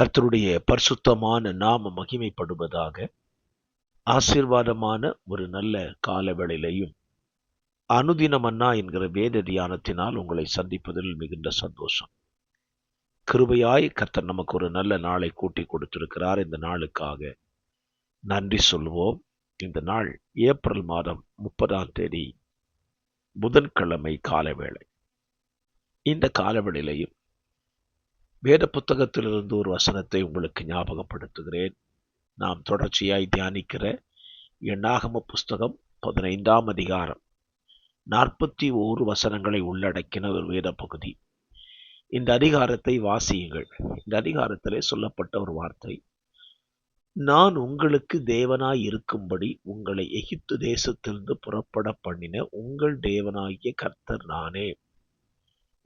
கர்த்தருடைய பரிசுத்தமான நாம மகிமைப்படுவதாக. ஆசீர்வாதமான ஒரு நல்ல காலவேளையிலையும் அனுதின மன்னா என்கிற வேத தியானத்தினால் உங்களை சந்திப்பதில் மிகுந்த சந்தோஷம். கிருபையாய் கர்த்தர் நமக்கு ஒரு நல்ல நாளை கூட்டி கொடுத்திருக்கிறார். இந்த நாளுக்காக நன்றி சொல்வோம். இந்த நாள் ஏப்ரல் மாதம் 30 புதன்கிழமை காலவேளை. இந்த காலவேளையிலையும் வேத புத்தகத்திலிருந்து ஒரு வசனத்தை உங்களுக்கு ஞாபகப்படுத்துகிறேன். நாம் தொடர்ச்சியாய் தியானிக்கிற எண்ணாகம புஸ்தகம் 15ஆம் அதிகாரம் 41 வசனங்களை உள்ளடக்கின ஒரு வேத பகுதி. இந்த அதிகாரத்தை வாசியுங்கள். இந்த அதிகாரத்திலே சொல்லப்பட்ட ஒரு வார்த்தை, நான் உங்களுக்கு தேவனாய் இருக்கும்படி உங்களை எகிப்து தேசத்திலிருந்து புறப்பட பண்ணின உங்கள் தேவனாகிய கர்த்தர் நானே.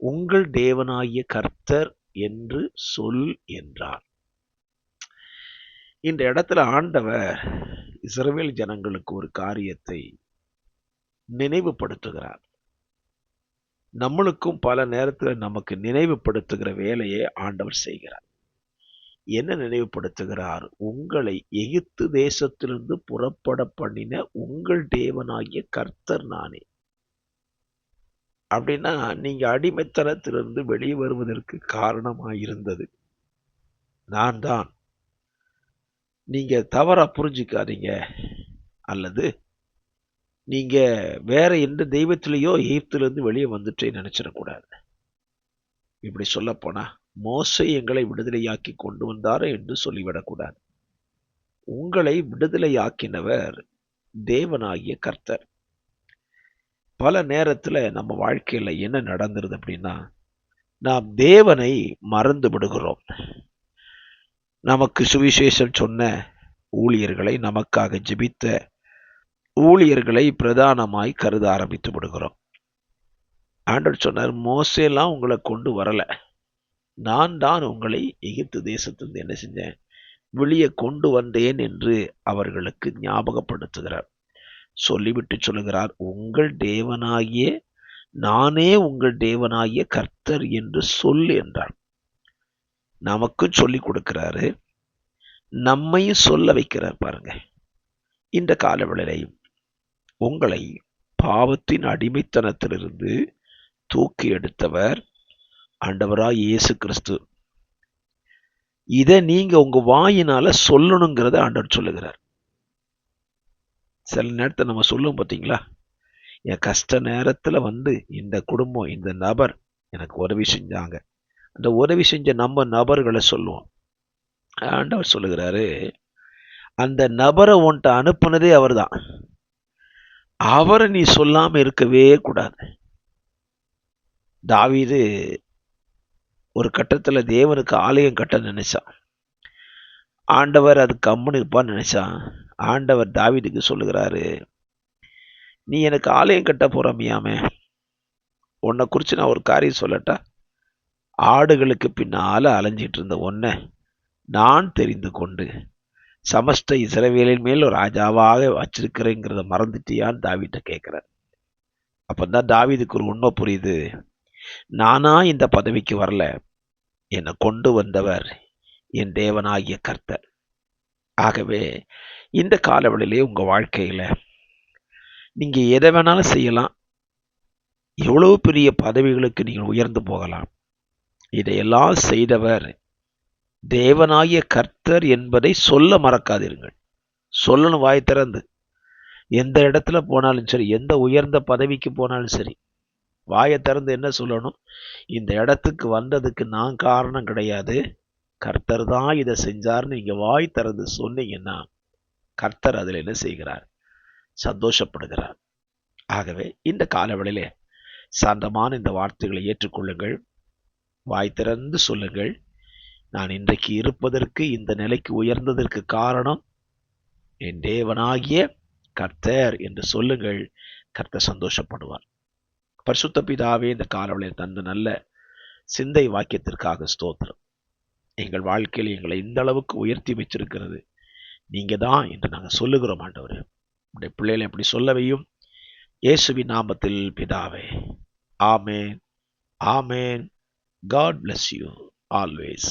உங்கள் தேவனாகிய கர்த்தர் என்று சொல் என்றார். இந்த இடத்துல ஆண்டவர் இஸ்ரவேல் ஜனங்களுக்கு ஒரு காரியத்தை நினைவுபடுத்துகிறார். நம்மளுக்கும் பல நேரத்தில் நமக்கு நினைவுபடுத்துகிற வேலையை ஆண்டவர் செய்கிறார். என்ன நினைவுபடுத்துகிறார்? உங்களை எகிப்து தேசத்திலிருந்து புறப்பட பண்ணின உங்கள் தேவனாகிய கர்த்தர் நானே. அப்படின்னா, நீங்க அடிமைத்தனத்திலிருந்து வெளியே வருவதற்கு காரணமாயிருந்தது நான் தான். நீங்க தவறா புரிஞ்சுக்காதீங்க, அல்லது நீங்க வேற எந்த தெய்வத்திலேயோ எகிப்திலிருந்து வெளியே வந்துட்டேன்னு நினைச்சிடக்கூடாது. இப்படி சொல்ல போனா, மோசே எங்களை விடுதலையாக்கி கொண்டு வந்தாரோ என்று சொல்லிவிடக்கூடாது. உங்களை விடுதலையாக்கினவர் தேவனாகிய கர்த்தர். பல நேரத்துல நம்ம வாழ்க்கையில என்ன நடந்துருது அப்படின்னா, நாம் தேவனை மறந்து விடுகிறோம். நமக்கு சுவிசேஷம் சொன்ன ஊழியர்களை, நமக்காக ஜெபித்த ஊழியர்களை பிரதானமாய் கருத ஆரம்பித்து விடுகிறோம். ஆண்டவர் சொன்னார், மோசேலாம் உங்களை கொண்டு வரல, நான் தான் உங்களை எகிப்து தேசத்திலிருந்து என்ன செஞ்சேன், வெளியே கொண்டு வந்தேன் என்று அவர்களுக்கு ஞாபகப்படுத்துகிறார். சொல்லிவிட்டு சொல்லுகிறார், உங்கள் தேவனாகிய நானே உங்கள் தேவனாகிய கர்த்தர் என்று சொல் என்றார். நமக்கும் சொல்லி கொடுக்கிறாரு, நம்மையும் சொல்ல வைக்கிறார். பாருங்க, இந்த காலவேளையிலும் உங்களை பாவத்தின் அடிமைத்தனத்திலிருந்து தூக்கி எடுத்தவர் ஆண்டவராய் இயேசு கிறிஸ்து. இதை நீங்க உங்க வாயினால சொல்லணுங்கிறத ஆண்டவர் சொல்லுகிறார். சில நேரத்தை நம்ம சொல்லுவோம் பார்த்தீங்களா, என் கஷ்ட நேரத்துல இந்த குடும்பம், இந்த நபர் எனக்கு உதவி செஞ்சாங்க. அந்த உதவி செஞ்ச நம்ம நபர்களை சொல்லுவோம். ஆண்டவர் சொல்லுகிறாரு, அந்த நபரை உன்ட்ட அனுப்புனதே அவர் தான். அவரை நீ சொல்லாம இருக்கவே கூடாது. தாவீது ஒரு கட்டத்துல தேவனுக்கு ஆலயம் கட்ட நினைச்சான். ஆண்டவர் அது கம்முன்னு இருப்பான்னு நினைச்சான். ஆண்டவர் தாவீதுக்கு சொல்லுகிறாரு, நீ எனக்கு ஆலயம் கட்ட போறமியாமே, உன்னை குறித்து நான் ஒரு காரியம் சொல்லட்டா? ஆடுகளுக்கு பின்னால அலைஞ்சிட்டு இருந்த உன்னை நான் தெரிந்து கொண்டு சமஸ்த இஸ்ரவேலின் மேல் ஒரு ராஜாவாக வச்சிருக்கிறேங்கிறத மறந்துட்டியான்னு தாவீதை கேட்கிறார். அப்பதான் தாவீதுக்கு ஒரு உண்மை புரியுது, நானா இந்த பதவிக்கு வரல, என்னை கொண்டு வந்தவர் என் தேவனாகிய கர்த்தர். ஆகவே இந்த காலவெளியிலே உங்க வாழ்க்கையில நீங்க எதை வேணாலும் செய்யலாம், எவ்வளவு பெரிய பதவிகளுக்கு நீங்கள் உயர்ந்து போகலாம். இதையெல்லாம் செய்தவர் தேவனாகிய கர்த்தர் என்பதை சொல்ல மறக்காதீர்கள். சொல்லணும் வாய் திறந்து. எந்த இடத்துல போனாலும் சரி, எந்த உயர்ந்த பதவிக்கு போனாலும் சரி, வாயை திறந்து என்ன சொல்லணும்? இந்த இடத்துக்கு வந்ததுக்கு நான் காரணம் கிடையாது, கர்த்தர் தான் இதை செஞ்சார்னு நீங்க வாய் திறந்து சொன்னீங்கன்னா கர்த்தர் அதில் என்ன செய்கிறார்? சந்தோஷப்படுகிறார். ஆகவே இந்த காலவெளியிலே சாந்தமான இந்த வார்த்தைகளை ஏற்றுக்கொள்ளுங்கள். வாய் திறந்து சொல்லுங்கள், நான் இன்றைக்கு இருப்பதற்கு, இந்த நிலைக்கு உயர்ந்ததற்கு காரணம் என் தேவனாகிய கர்த்தர் என்று சொல்லுங்கள். கர்த்தர் சந்தோஷப்படுவார். பரிசுத்த பிதாவே, இந்த காலவெளியில் தந்த நல்ல சிந்தை வாக்கியத்திற்காக ஸ்தோத்திரம். எங்கள் வாழ்க்கையில் எங்களை இந்த அளவுக்கு உயர்த்தி வச்சிருக்கிறது நீங்க தான் என்று நாங்கள் சொல்லுகிறோம். ஆண்டவரே, உடைய பிள்ளைகளை எப்படி சொல்லவையும் இயேசுவின் நாமத்தில் பிதாவே, ஆமேன், ஆமேன். God bless you always.